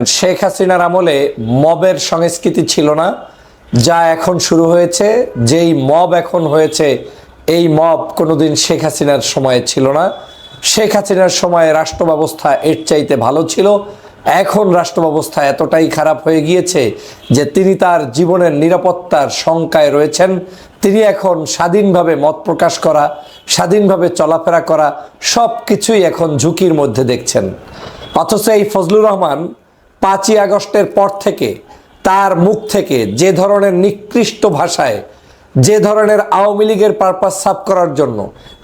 শেখ হাসিনার আমলে মবের সংস্কৃতি ছিল না, যা এখন শুরু হয়েছে। যেই মব এখন হয়েছে, এই মব কোনোদিন শেখ হাসিনার সময়ে ছিল না। শেখ হাসিনার সময়ে রাষ্ট্র ব্যবস্থা এর চাইতে ভালো ছিল। এখন রাষ্ট্র ব্যবস্থা এতটাই খারাপ হয়ে গিয়েছে যে তিনি তার জীবনের নিরাপত্তার শঙ্কায় রয়েছেন। তিনি এখন স্বাধীনভাবে মত প্রকাশ করা, স্বাধীনভাবে চলাফেরা করা সব কিছুই এখন ঝুঁকির মধ্যে দেখছেন। অথচ এই ফজলুর রহমান 5ই আগস্টের পর থেকে তার মুখ থেকে যে ধরনের নিকৃষ্ট ভাষায়, যে ধরনের আওয়ামী লীগের পারপাস সাফ করার জন্য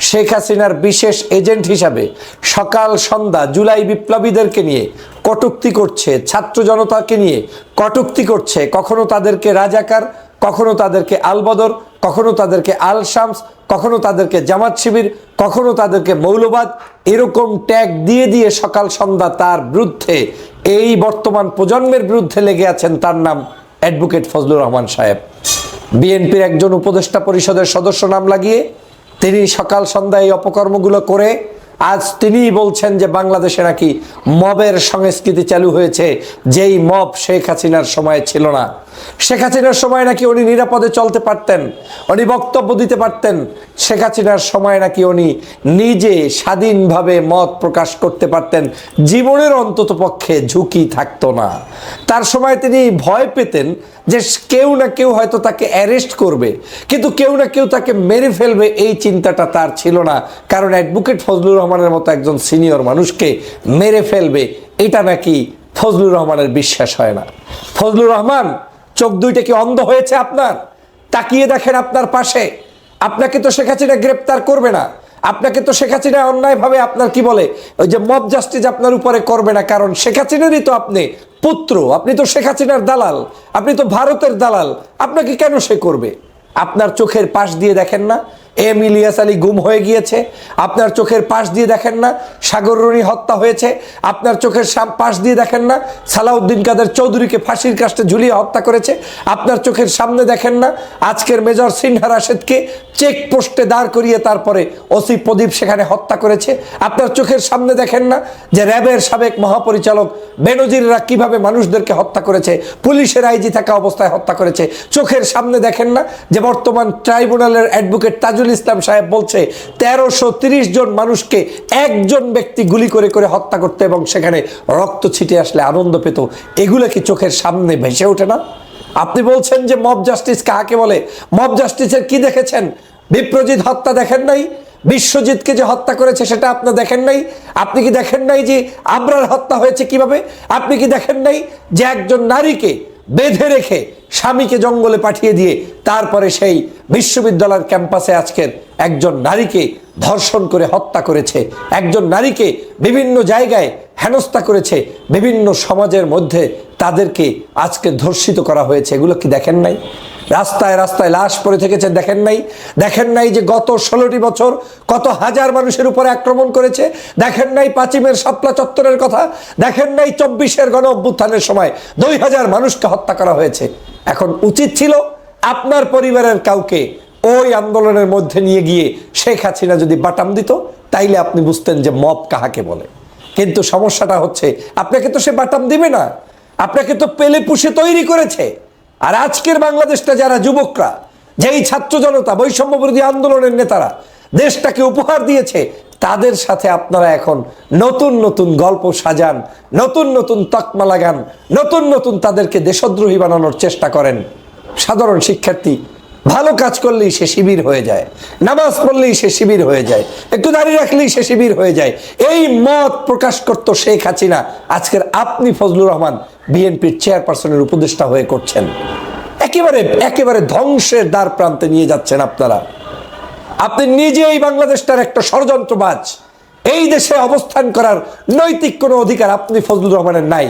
শেখ হাসিনার বিশেষ এজেন্ট হিসাবে সকাল সন্ধ্যা জুলাই বিপ্লবীদেরকে নিয়ে কটূক্তি করছে, ছাত্র জনতাকে নিয়ে কটূক্তি করছে, কখনো তাদেরকে রাজাকার, কখনো তাদেরকে আলবদর, কখনো তাদেরকে আল শামস, কখনো তাদেরকে জামাত শিবির, কখনো তাদেরকে মৌলবাদ, এরকম ট্যাগ দিয়ে দিয়ে সকাল সন্ধ্যা তার বিরুদ্ধে, এই বর্তমান প্রজন্মের বিরুদ্ধে লেগে আছেন। তার নাম অ্যাডভোকেট ফজলুর রহমান সাহেব। বিএনপির একজন উপদেষ্টা পরিষদের সদস্য নাম লাগিয়ে তিনি সকাল সন্ধ্যা এই অপকর্মগুলো করে আজ তিনিই বলছেন যে বাংলাদেশে নাকি মবের সংস্কৃতি চালু হয়েছে, যেই মব শেখ হাসিনার সময় ছিল না। শেখ হাসিনার সময় নাকি উনি নিরাপদে চলতে পারতেন, উনি বক্তব্য দিতে পারতেন। শেখ হাসিনার সময় নাকি উনি নিজে স্বাধীনভাবে মত প্রকাশ করতে পারতেন, জীবনের অন্তত পক্ষে ঝুঁকি থাকতো না। তার সময় তিনি ভয় পেতেন যে কেউ না কেউ হয়তো তাকে অ্যারেস্ট করবে, কিন্তু কেউ না কেউ তাকে মেরে ফেলবে, এই চিন্তাটা তার ছিল না। কারণ অ্যাডভোকেট ফজলুর রহমানের মতো একজন সিনিয়র মানুষকে মেরে ফেলবে, এটা নাকি ফজলুর রহমানের বিশ্বাস হয় না। ফজলুর রহমান, চোখ দুইটা কি অন্ধ হয়েছে আপনার? তাকিয়ে দেখেন আপনার পাশে। আপনাকে তো শেখ হাসিনা গ্রেপ্তার করবে না, আপনাকে তো শেখ হাসিনা অন্যায়ভাবে আপনার কি বলে ওই যে মব জাস্টিস আপনার উপরে করবে না, কারণ শেখ হাসিনারই তো আপনি পুত্র, আপনি তো শেখ হাসিনার দালাল, আপনি তো ভারতের দালাল। আপনাকে কেন সে করবে? আপনার চোখের পাশ দিয়ে দেখেন না এম ইলিয়াস আলী গুম হয়ে গিয়েছে? আপনার চোখের পাশ দিয়ে দেখেন না সাগর রনি হত্যা হয়েছে? আপনার চোখের পাশ দিয়ে দেখেন না সালাউদ্দিন কাদের চৌধুরীকে ফাঁসির কাস্টে ঝুলিয়ে হত্যা করেছে? আপনার চোখের সামনে দেখেন না আজকের মেজর সিনহা রাশেদকে চেকপোস্টে দাঁড় করিয়ে তারপরে ওসি প্রদীপ সেখানে হত্যা করেছে? আপনার চোখের সামনে দেখেন না যে র্যাবের সাবেক মহাপরিচালক বেনজিররা কিভাবে মানুষদেরকে হত্যা করেছে, পুলিশের আইজি থাকা অবস্থায় হত্যা করেছে? চোখের সামনে দেখেন না যে বর্তমান ট্রাইব্যুনালের অ্যাডভোকেট তাজুল ইসলাম সাহেব বলছে 1330 জন মানুষকে একজন ব্যক্তি গুলি করে করে হত্যা করতে এবং সেখানে রক্ত ছিটে আসলে আনন্দ পেত? এগুলো কি চোখের সামনে ভেসে ওঠে না? আপনি বলছেন যে মব জাস্টিস কাকে বলে? মব জাস্টিসের কি দেখেছেন? বিপ্রজিৎ হত্যা দেখেন নাই? বিশ্বজিৎকে যে হত্যা করেছে সেটা আপনি দেখেন নাই? আপনি কি দেখেন নাই যে আবরার হত্যা হয়েছে কিভাবে? আপনি কি দেখেন নাই যে একজন নারীকে বেঁধে রেখে স্বামীকে জঙ্গলে পাঠিয়ে দিয়ে তারপরে সেই বিশ্ববিদ্যালয়ের ক্যাম্পাসে আজকের একজন নারীকে ধর্ষণ করে হত্যা করেছে, একজন নারীকে বিভিন্ন জায়গায় হেনস্থা করেছে, বিভিন্ন সমাজের মধ্যে তাদেরকে আজকে ধর্ষিত করা হয়েছে? এগুলো কি দেখেন নাই? রাস্তায় রাস্তায় লাশ পড়ে থেকেছে, দেখেন নাই? দেখেন নাই যে গত 16টি বছর কত হাজার মানুষের উপরে আক্রমণ করেছে? দেখেন নাই 5 শাপলা চত্বরের কথা? দেখেন নাই 24-এর গণ অভ্যুত্থানের সময় 2000 মানুষকে হত্যা করা হয়েছে? এখন উচিত ছিল আপনার পরিবারের কাউকে ওই আন্দোলনের মধ্যে নিয়ে গিয়ে শেখ হাসিনা যদি বাটাম দিত, তাইলে আপনি বুঝতেন যে মব কাহাকে বলে। কিন্তু সমস্যাটা হচ্ছে আপনাকে তো সে বাটাম দিবে না, আপনাকে তো পেলে পুষে তৈরি করেছে। আর আজকের বাংলাদেশটা যারা যুবকরা, যেই ছাত্র জনতা, বৈষম্য বিরোধী আন্দোলনের নেতারা দেশটাকে উপহার দিয়েছে, তাদের সাথে আপনারা এখন নতুন নতুন গল্প সাজান, নতুন নতুন তকমা লাগান, নতুন নতুন তাদেরকে দেশদ্রোহী বানানোর চেষ্টা করেন। সাধারণ শিক্ষার্থী ভালো কাজ করলেই সে শিবির হয়ে যায়, নামাজ পড়লেই সে শিবির হয়ে যায়, একটু দাঁড়িয়ে রাখলেই সে শিবির হয়ে যায়। এই মত প্রকাশ করত শেখ হাসিনা, আজকের আপনি ফজলুর রহমান বিএনপির চেয়ারপারসনের উপদেষ্টা হয়ে করছেন। একেবারে একেবারে ধ্বংসের দ্বার প্রান্তে নিয়ে যাচ্ছেন আপনারা। আপনি নিজেই বাংলাদেশটার একটা ষড়যন্ত্রবাজ। এই দেশে অবস্থান করার নৈতিক কোনো অধিকার আপনি ফজলুর রহমানের নাই।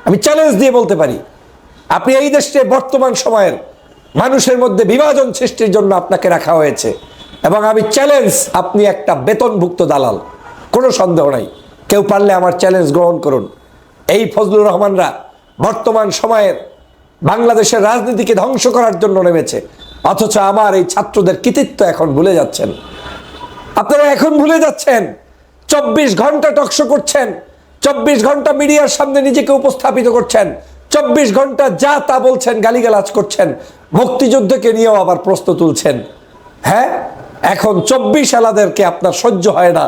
আমি চ্যালেঞ্জ দিয়ে বলতে পারি, আপনি এই দেশে বর্তমান সময়ের মানুষের মধ্যে বিভাজন সৃষ্টির জন্য আপনাকে রাখা হয়েছে, এবং আমি চ্যালেঞ্জ, আপনি একটা বেতনভুক্ত দালাল, কোনো সন্দেহ নাই। কেউ পারলে আমার চ্যালেঞ্জ গ্রহণ করুন। এই ফজলুর রহমানরা বর্তমান সময়ের বাংলাদেশের রাজনীতিকে ধ্বংস করার জন্য নেমেছে, অথচ আমার এই ছাত্রদের কৃতিত্ব এখন ভুলে যাচ্ছেন। আপনারা এখন ভুলে যাচ্ছেন। 24 ঘন্টা টকশো করছেন, 24 ঘন্টা মিডিয়ার সামনে নিজেকে উপস্থাপিত করছেন, 24 ঘন্টা যা তা বলছেন, গালিগালাজ করছেন, মুক্তিযুদ্ধকে নিয়েও আবার প্রশ্ন তুলছেন। হ্যাঁ, এখন 24 আলাদেরকে আপনার সহ্য হয় না,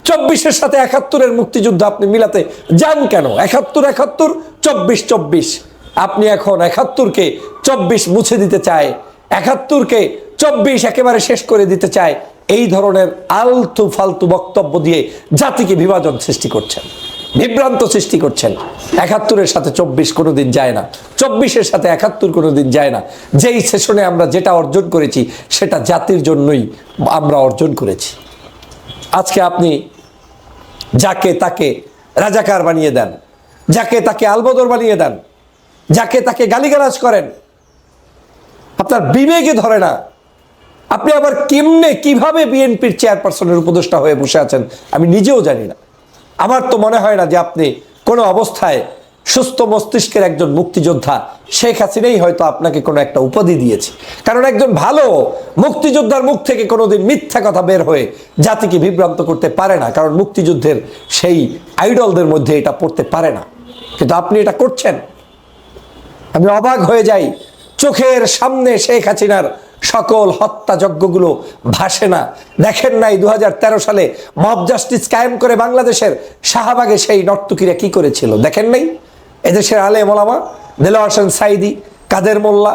24-এর সাথে 71-এর মুক্তিযুদ্ধ আপনি মিলাতে যান কেন? 71 71, 24 24। আপনি এখন 71-কে 24 মুছে দিতে চায়, 71-কে 24 একেবারে শেষ করে দিতে চায়। এই ধরনের আলতু ফালতু বক্তব্য দিয়ে জাতিকে বিভাজন সৃষ্টি করছেন, বিভ্রান্ত সৃষ্টি করছেন। 71-এর সাথে 24 কোনোদিন যায় না, 24-এর সাথে 71 কোনোদিন যায় না। যেই সেশনে আমরা যেটা অর্জন করেছি সেটা জাতির জন্যই আমরা অর্জন করেছি। আজকে আপনি যাকে তাকে রাজাকার বানিয়ে দেন, যাকে তাকে আলবদর বানিয়ে দেন, যাকে তাকে গালিগালাজ করেন, আপনার বিবেকে ধরে না। আপনি আবার কেমনে কিভাবে বিএনপির চেয়ারপারসনের উপদেষ্টা হয়ে বসে আছেন আমি নিজেও জানি না। আমার তো মনে হয় না যে আপনি কোনো অবস্থায় সুস্থ মস্তিষ্কের একজন মুক্তিযোদ্ধা। শেখ হাসিনাই হয়তো আপনাকে কোনো একটা উপাধি দিয়েছে, কারণ একজন ভালো মুক্তিযোদ্ধার মুখ থেকে কোনোদিন মিথ্যা কথা বের হয়ে জাতিকে বিভ্রান্ত করতে পারে না, কারণ মুক্তিযুদ্ধের সেই আইডলদের মধ্যে এটা পড়তে পারে না। কিন্তু আপনি এটা করছেন, আমি অবাক হয়ে যাই। চোখের সামনে শেখ হাসিনার সকল হত্যাযজ্ঞগুলো ভাসে না। দেখেন নাই 2013 সালে মব জাস্টিস কায়েম করে বাংলাদেশের শাহবাগে সেই নর্তকীরা কি করেছিল? দেখেন নাই? এদেশের আলেম ওলামা দেলোয়ার হোসেন সাইদি, কাদের মোল্লা,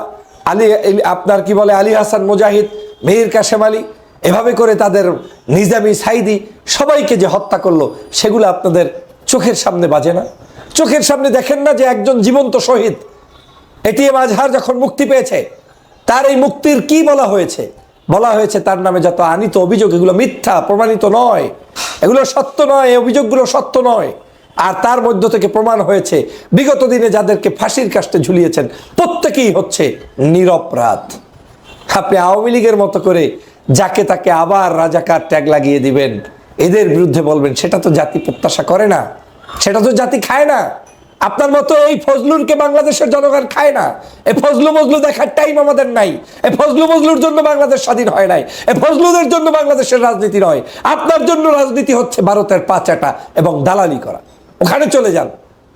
আপনার কি বলে আলী হাসান মুজাহিদ, মীর কাসেম আলী, এভাবে করে তাদের নিজামী সাইদি সবাইকে যে হত্যা করলো সেগুলো আপনাদের চোখের সামনে বাজে না? চোখের সামনে দেখেন না যে একজন জীবন্ত শহীদ এটিএম আজহার যখন মুক্তি পেয়েছে, তার এই মুক্তির কি বলা হয়েছে? বলা হয়েছে তার নামে যত আনিত অভিযোগ এগুলো মিথ্যা, প্রমাণিত নয়, এগুলো সত্য নয়, এই অভিযোগগুলো সত্য নয়। আর তার মধ্য থেকে প্রমাণ হয়েছে বিগত দিনে যাদেরকে ফাঁসির কাস্টে ঝুলিয়েছেন প্রত্যেকেই হচ্ছে নিরপরাধ। আপনি আওয়ামী লীগের মতো করে যাকে তাকে আবার রাজাকার ট্যাগ লাগিয়ে দিবেন, এদের বিরুদ্ধে বলবেন, সেটা তো জাতি প্রত্যাশা করে না, সেটা তো জাতি খায় না। আপনার মতো এই ফজলুরকে বাংলাদেশের জনগণ খায় না। এই ফজলু মজলু দেখার টাইম আমাদের নাই। এই ফজলু মজলুর জন্য বাংলাদেশ স্বাধীন হয় নাই, এই ফজলুদের জন্য বাংলাদেশের রাজনীতি নয়। আপনার জন্য রাজনীতি হচ্ছে ভারতের পাচাটা এবং দালালি করা। ওখানে চলে যান,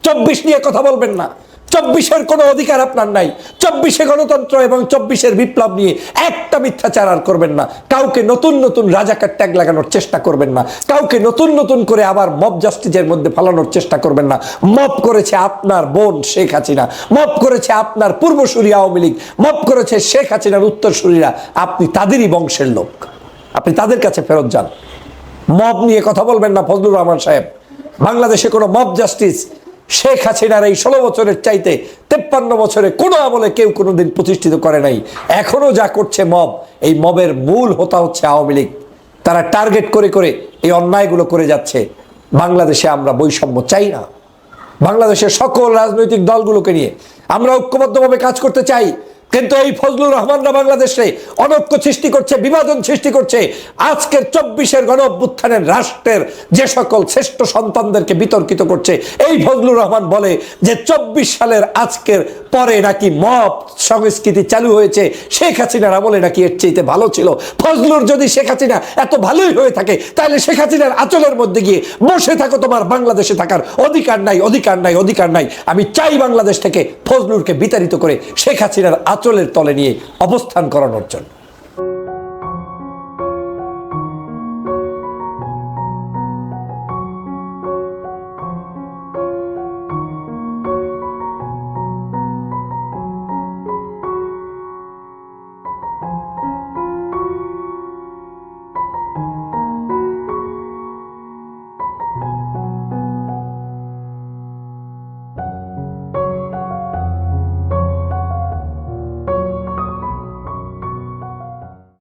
24 নিয়ে কথা বলবেন না। 24-এর কোনো অধিকার আপনার নাই। 24-এ গণতন্ত্র এবং 24-এর বিপ্লব নিয়ে একটা মিথ্যাচার আর করবেন না। কাউকে নতুন নতুন রাজাকার ট্যাগ লাগানোর চেষ্টা করবেন না। কাউকে নতুন নতুন করে আবার মব জাস্টিসের মধ্যে ফালানোর চেষ্টা করবেন না। মব করেছে আপনার বোন শেখ হাসিনা, মব করেছে আপনার পূর্বসূরি আওয়ামী লীগ, মব করেছে শেখ হাসিনার উত্তরসূরিরা। আপনি তাদেরই বংশের লোক, আপনি তাদের কাছে ফেরত যান। মব নিয়ে কথা বলবেন না ফজলুর রহমান সাহেব। বাংলাদেশে কোনো মব জাস্টিস শেখ হাসিনার এই 16 বছরের চাইতে 53 বছরে কোনো আমলে কেউ কোনোদিন প্রতিষ্ঠিত করে নাই। এখনো যা করছে মব, এই মবের মূল হোতা হচ্ছে আওয়ামী লীগ। তারা টার্গেট করে করে এই অন্যায়গুলো করে যাচ্ছে। বাংলাদেশে আমরা বৈষম্য চাই না। বাংলাদেশের সকল রাজনৈতিক দলগুলোকে নিয়ে আমরা ঐক্যবদ্ধভাবে কাজ করতে চাই, কিন্তু এই ফজলুর রহমানরা বাংলাদেশে অনৈক্য সৃষ্টি করছে, বিভাজন সৃষ্টি করছে। আজকের 24-এর গণ অভ্যুত্থানের রাষ্ট্রের যে সকল শ্রেষ্ঠ সন্তানদেরকে বিতর্কিত করছে, এই ফজলুর রহমান বলে যে 24 সালের আজকের পরে নাকি মব সংস্কৃতি চালু হয়েছে, শেখ হাসিনার আমলে নাকি এর চাইতে ভালো ছিল। ফজলুর যদি শেখ হাসিনা এত ভালোই হয়ে থাকে, তাহলে শেখ হাসিনার আঁচলের মধ্যে গিয়ে বসে থাকো, তোমার বাংলাদেশে থাকার অধিকার নাই, অধিকার নাই, অধিকার নাই। আমি চাই বাংলাদেশ থেকে ফজলুরকে বিতাড়িত করে শেখ হাসিনার আঁচলের তলে নিয়ে অবস্থান করানোর জন্য।